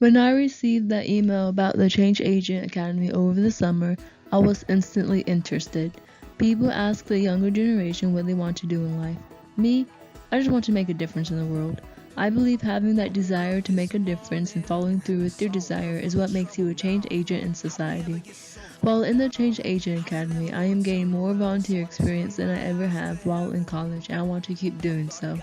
When I received that email about the Change Agent Academy over the summer, I was instantly interested. People ask the younger generation what they want to do in life. Me, I just want to make a difference in the world. I believe having that desire to make a difference and following through with your desire is what makes you a change agent in society. While in the Change Agent Academy, I am gaining more volunteer experience than I ever have while in college, and I want to keep doing so.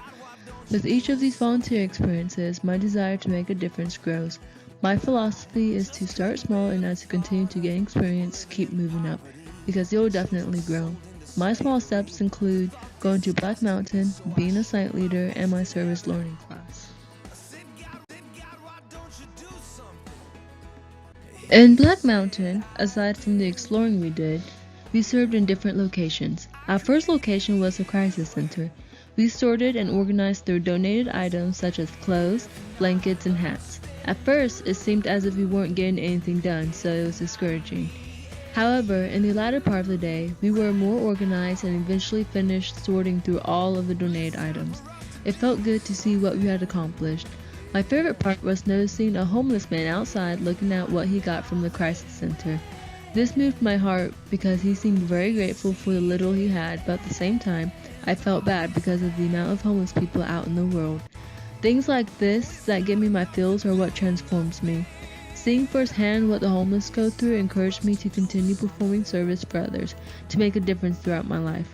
With each of these volunteer experiences, my desire to make a difference grows. My philosophy is to start small and as you continue to gain experience, keep moving up, because you'll definitely grow. My small steps include going to Black Mountain, being a site leader, and my service learning class. In Black Mountain, aside from the exploring we did, we served in different locations. Our first location was a crisis center. We sorted and organized their donated items such as clothes, blankets, and hats. At first, it seemed as if we weren't getting anything done, so it was discouraging. However, in the latter part of the day, we were more organized and eventually finished sorting through all of the donated items. It felt good to see what we had accomplished. My favorite part was noticing a homeless man outside looking at what he got from the crisis center. This moved my heart because he seemed very grateful for the little he had, but at the same time, I felt bad because of the amount of homeless people out in the world. Things like this that give me my feels are what transforms me. Seeing firsthand what the homeless go through encouraged me to continue performing service for others, to make a difference throughout my life.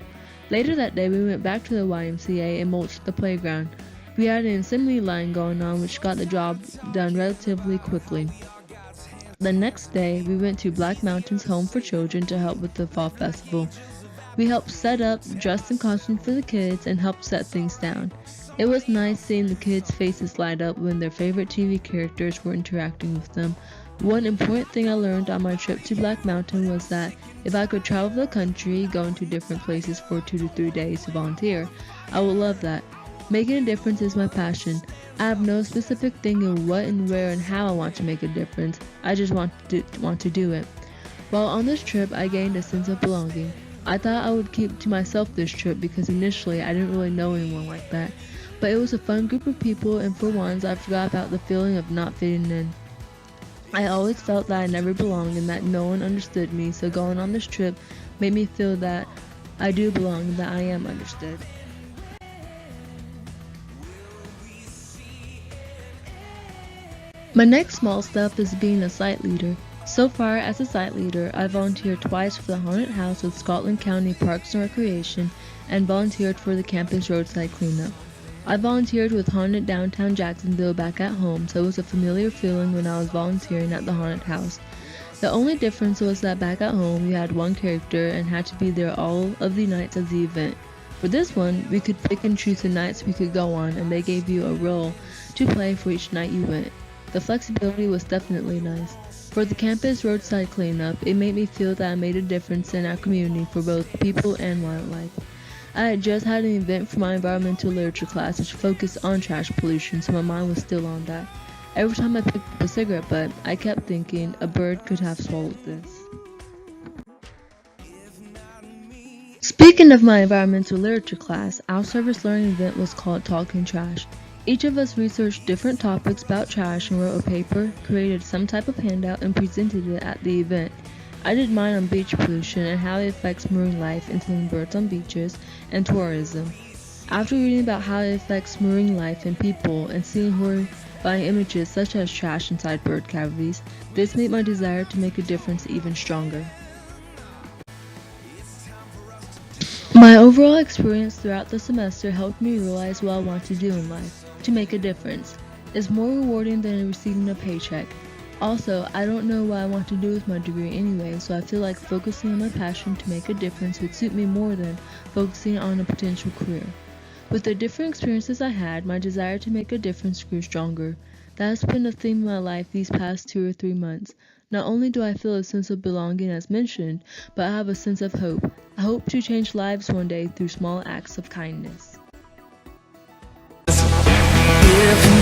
Later that day, we went back to the YMCA and mulched the playground. We had an assembly line going on which got the job done relatively quickly. The next day, we went to Black Mountain's Home for Children to help with the Fall Festival. We helped set up, dressed in costume for the kids, and helped set things down. It was nice seeing the kids' faces light up when their favorite TV characters were interacting with them. One important thing I learned on my trip to Black Mountain was that if I could travel the country, going to different places for 2 to 3 days to volunteer, I would love that. Making a difference is my passion. I have no specific thing in what and where and how I want to make a difference. I just want to do it. While on this trip, I gained a sense of belonging. I thought I would keep to myself this trip because initially I didn't really know anyone like that. But it was a fun group of people, and for once I forgot about the feeling of not fitting in. I always felt that I never belonged and that no one understood me, so going on this trip made me feel that I do belong and that I am understood. My next small step is being a site leader. So far, as a site leader, I volunteered twice for the Haunted House with Scotland County Parks and Recreation and volunteered for the campus roadside cleanup. I volunteered with Haunted Downtown Jacksonville back at home, so it was a familiar feeling when I was volunteering at the Haunted House. The only difference was that back at home, we had one character and had to be there all of the nights of the event. For this one, we could pick and choose the nights we could go on, and they gave you a role to play for each night you went. The flexibility was definitely nice. For the campus roadside cleanup, it made me feel that I made a difference in our community for both people and wildlife. I had just had an event for my environmental literature class which focused on trash pollution, so my mind was still on that. Every time I picked up a cigarette butt, I kept thinking a bird could have swallowed this. Speaking of my environmental literature class, our service learning event was called Talking Trash. Each of us researched different topics about trash and wrote a paper, created some type of handout, and presented it at the event. I did mine on beach pollution and how it affects marine life, including birds on beaches, and tourism. After reading about how it affects marine life and people and seeing horrifying images such as trash inside bird cavities, this made my desire to make a difference even stronger. My overall experience throughout the semester helped me realize what I want to do in life, to make a difference. It's more rewarding than receiving a paycheck. Also, I don't know what I want to do with my degree anyway, so I feel like focusing on my passion to make a difference would suit me more than focusing on a potential career. With the different experiences I had, my desire to make a difference grew stronger. That has been a theme of my life these past 2 or 3 months. Not only do I feel a sense of belonging as mentioned, but I have a sense of hope. I hope to change lives one day through small acts of kindness. If